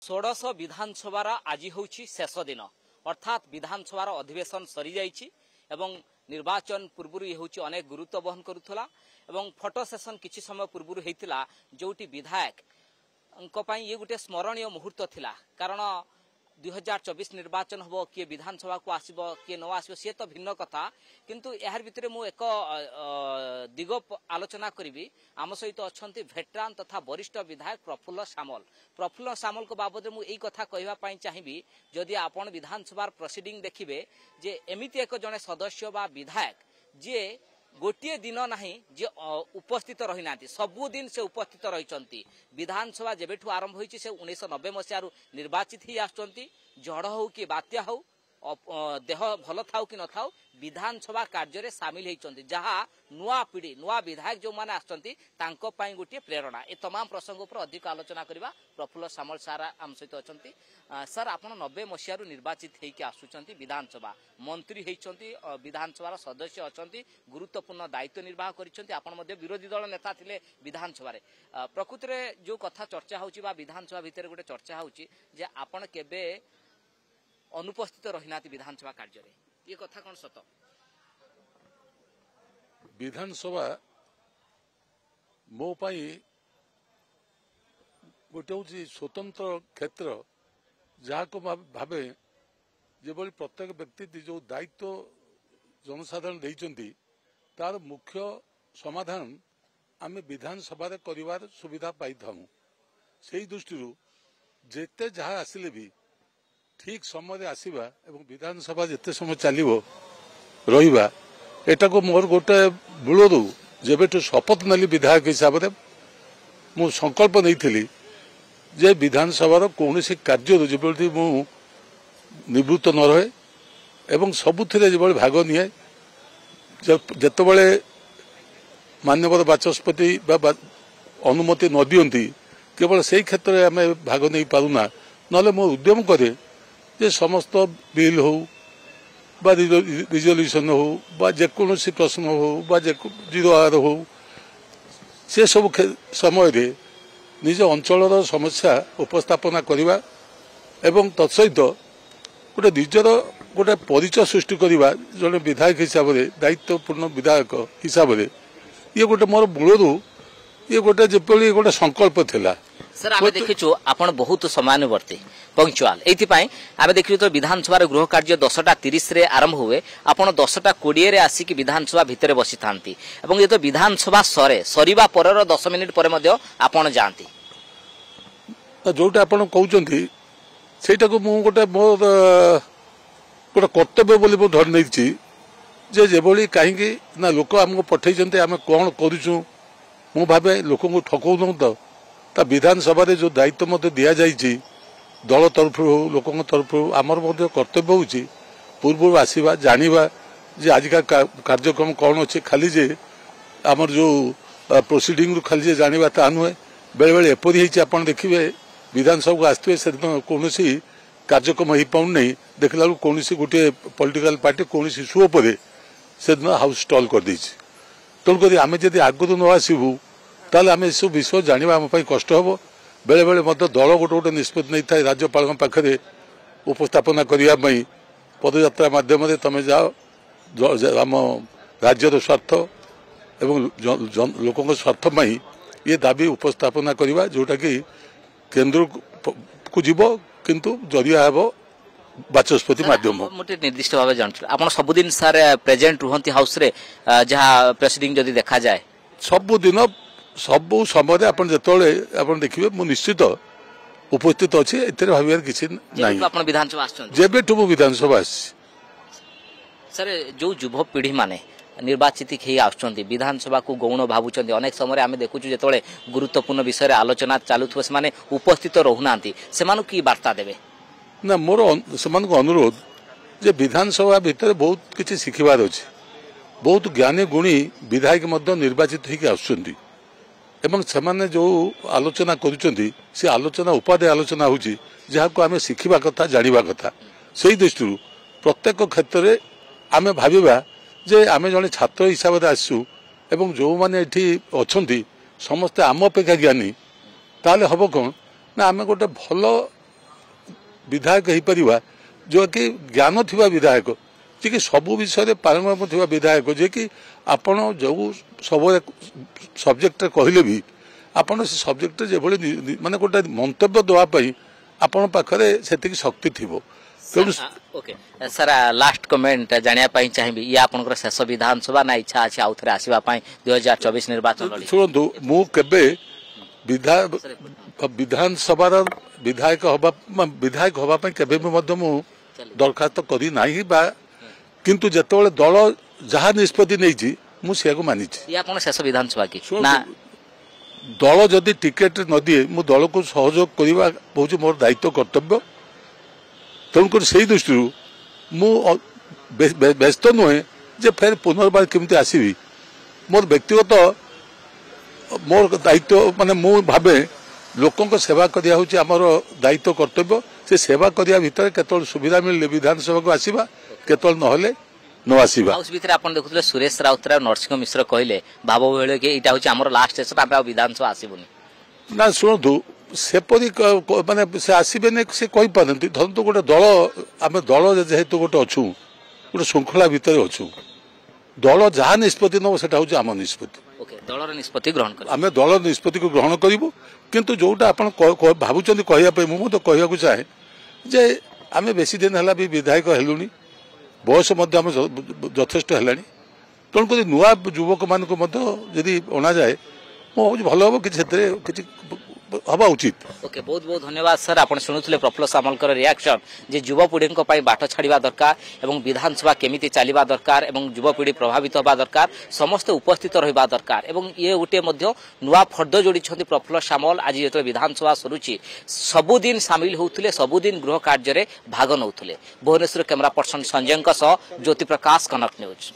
षोडश विधानसभार आज हूँ शेष दिन अर्थात विधानसभार अधिवेशन सरी जाइछि एवं निर्वाचन पूर्व ये हूँ अनेक गुरुत्व बहन करुला एवं फोटो सेशन किछि समय पूर्व होता जोटी विधायक ये गोटे स्मरणीय मुहूर्त थिला कारण 2024 निर्वाचन हम किए विधानसभा को आसब किए न आसब सी तो भिन्न कथा किंतु यार भितर मु एक दिग आलोचना करी आम सहित अच्छा भेटरान तथा वरिष्ठ विधायक प्रफुल्ल सामल को बाबद मु यही कथा कहवाई चाहिए जदि आपण विधानसभा प्रोसीडिंग देखिए जे एमिति एक जने सदस्य बा विधायक जे गोटे दिन नाही जे उपस्थित रही ना सबुदिन से उपस्थित रही विधानसभा जेबेठू आरंभ होती से 1990 मसीह निर्वाचित ही आसुंच झड़ हो कि बात्या हो देह भल थाउ कि न थाउ विधानसभा कार्य सामिल होती जहाँ नुआ पीढ़ी नुआ विधायक जो मैंने आसपाई गोटे प्रेरणा ए तमाम प्रसंग पर अधिक आलोचना करवा प्रफुल्ल सामल सार आम सहित अच्छा सर आप 90 मसीह निर्वाचित होकर आसुंच विधानसभा मंत्री होती विधानसभा सदस्य अच्छा गुरुत्वपूर्ण दायित्व निर्वाह कर विरोधी दल नेता थे विधानसभा प्रकृति में जो कथा चर्चा हो विधानसभा भितर गोटे चर्चा होपण केबे अनुपस्थित रहीना विधानसभा कार्य ये कथा कौन सत विधानसभा मो पाई गोटे हूँ स्वतंत्र क्षेत्र जहाँ को भावे जो प्रत्येक व्यक्ति जो दायित्व जनसाधारण देइचंती तार मुख्य समाधान आम विधानसभा कर सुविधा पाई था से दृष्टि जेते जहाँ आसिले भी ठीक समय आसवा एवं विधानसभा जिते समय चलो रहा एटा को मोर गोटे मूलरू जेबेठू शपथ नेली विधायक हिसाब से मु संकल्प नहीं जे विधानसभा कौन कार्य जो मु निवृत्त न रहे एवं सबुथिरे जो भाग निए जेतबेले मान्यवर बाचस्पति अनुमति न दियंती केवल से क्षेत्र में आम भाग नहीं पारुना नले मो उद्यम करे जे समस्त बिल हो रिजोल्यूशन हो जेकोसी प्रश्न हो जीरो आर हो से सब समय निज अंचल समस्या उपस्थापना करवा एवं तत्सहित गोटे निजर गोटे परिचय सृष्टि करवा जड़े विधायक हिसाब से दायित्वपूर्ण विधायक हिसाब से ये गोटे मोर मूलरू ये गोटे जेपरी गोटे संकल्प थिला सर आम देखीचु आपण बहुत समानुवर्ती पंक्चुआल एथिपाई आम देखिए तो विधानसभा गृह कार्य 10:30 रे आरंभ हुए आपण 10:20 रे आसिक विधानसभा भितर बसी थांती एवं ये तो विधानसभा सरीबा परर 10 मिनिट पर मध्य आपण जांती जोटा आपण कहउचंती सेटा को मु गोटे मोर गोटे कर्तव्य बोली मु धर नैछि जे जेबोली काहेकि ना लोक हमको पठैचंते आमे कोन करूछु मु भाबे लोक को ठकौ न तो विधानसभा जो दायित्व मत दि जाइए दल तरफ हो लोक तरफ हो आमर कर्तव्य हूँ पूर्व आसवा जाना जे आजिका कार्यक्रम कौन अच्छे खाली जे आमर जो प्रोसीडिंग खाली जे जाना ता नुहे बेले बेले एपरी आप देखिए विधानसभा को आसवे से कौन कार्यक्रम हो पाऊना देखला कौन गोटे पॉलिटिकल पार्टी कौन इश्यू पर से दिन हाउस स्टॉल कर देछि तेणुक आम जब आगु न आसबू ताल आम सब विषय जाना आम कष्ट हम बेले बेले दल गोटे गोटे निष्पत्ति नहीं था राज्यपाल पाखे उपस्थापना करने पदयात्रा मध्यम तुम जाओ आम राज्यर स्वार्थ एवं लोक स्वार्थ ये दाबी उपस्थापना करवा जोटा कि केन्द्र को जीव किंतु जरिया हे बाचस्पति माध्यम मोटे निर्दिष्ट भाव जानते आप सबुदिन सार प्रेजेंट रुहंती हाउस रे जहाँ प्रेसिडिंग जदि देखा जाए सबुदिन सबु समय आप देखिए मु निश्चित उपस्थित अच्छी एते भावियार किसी नहीं विधानसभा जेबेठू मु विधानसभा सर जो युव पीढ़ी माने निर्वाचित ही आसुंच विधानसभा को गौण भावुं अनेक समय आम देखु जो गुरुत्वपूर्ण विषय आलोचना चलु से उपस्थित रहूना से कि वार्ता देवे ना मोर से अनुरोध जे विधानसभा भितर बहुत किसी शिखबार अच्छे बहुत ज्ञानी गुणी विधायक निर्वाचित होकर आसुंच एवं से जो आलोचना करुँच से आलोचना उपाधि आलोचना हो जहाँ को आम शिखा कथा जाना कथा से दृष्टि प्रत्येक क्षेत्र में आम भाविबा जे आम जड़े छात्र हिसाब से आसू एवं जो मैंने अच्छा समस्ते आम अपेक्षा ज्ञानी ताले हम कौन ना आम गोटे भल विधायक हो पार जो कि ज्ञान थिबा विधायक जे कि सबु विषय पारंगम थिबा विधायक जे कि आपण जो सब सब्जेक्ट कहले भी आपण से सब्जेक्ट जे भली माने गोटे मंतव्य देवाई आपण पाखरे सेतिकी शक्ति थिबो तेणु ओके सर लास्ट कमेंट जानिया पाई चाहिबी या आपनकर शेष विधानसभा ना इच्छा अछि आउथरे आसीबा पाई 2024 निर्वाचन लड़ी सुनतु मु केबे विधानसभा विधायक हवा पाई केबे भी मध्य मु दरखास्त करी नाही बा किंतु जेतोले दल जहा निष्पत्ति नेछि मु सेको मानिछि या आपन शेष विधानसभा की ना ना दल जदि टिकेट न दिए मु दल को सहयोग करवा बहुत मोर दायित्व कर्तव्य तेणुक से दृष्टि मु व्यस्त नुहे जे फेर पुनर्बार केमती आसबि मोर व्यक्तिगत मोर दायित्व माने मु भावे लोकों सेवा करिया होची हमर दायित्व कर्तव्य से सेवा करिया भितर केतल सुविधा मिलले विधानसभा को आसीबा केतल नहले न आसीबा हाउस भितर आपन देखुतले सुरेश राउतरा नरसिंह मिश्र कहले भाव बेले के एटा होची हमर लास्ट स्टेशन आबे विधानसभा आसीबुनी ना शुणु सेपरी माने से आसबे नहीं से कही पारती धरतु गोटे दल आम दल जेहेतु गोटे अच्छु गोटे श्रृंखला भितर अच्छु दल जहाँ निष्पत्ति नब से हूँ आम निष्पत्ति ओके दलर निष्पत्ति ग्रहण कर आम दल निष्पत्ति को ग्रहण करूँ किंतु जोटा आप भावुं कहवाई मुझे कहवाक चाहे जे आम बेसी दिन है भी विधायक हेलुनी बयस यथेष्ट है तेणुक नुआ युवक मान जदि अणा जाए मुझे भल हम कि हवा उचित ओके बहुत बहुत धन्यवाद सर आपण शुणुले प्रफुल्ल सामलकर रिएक्शन जे युवपीढ़ी बाट छाड़ा दरकार एवं विधानसभा केमिति चलवा दरकार एवं युवपीढ़ी प्रभावित होगा दरकार समस्त उपस्थित रहा दरकार एवं ये गोटे नुआ फर्द जोड़ी प्रफुल्ल सामल आज जो विधानसभा सरुची सबुदिन सामिल होते सबुदिन गृह कार्य भाग नौले भुवनेश्वर कैमरा पर्सन संजय ज्योति प्रकाश कनक न्यूज।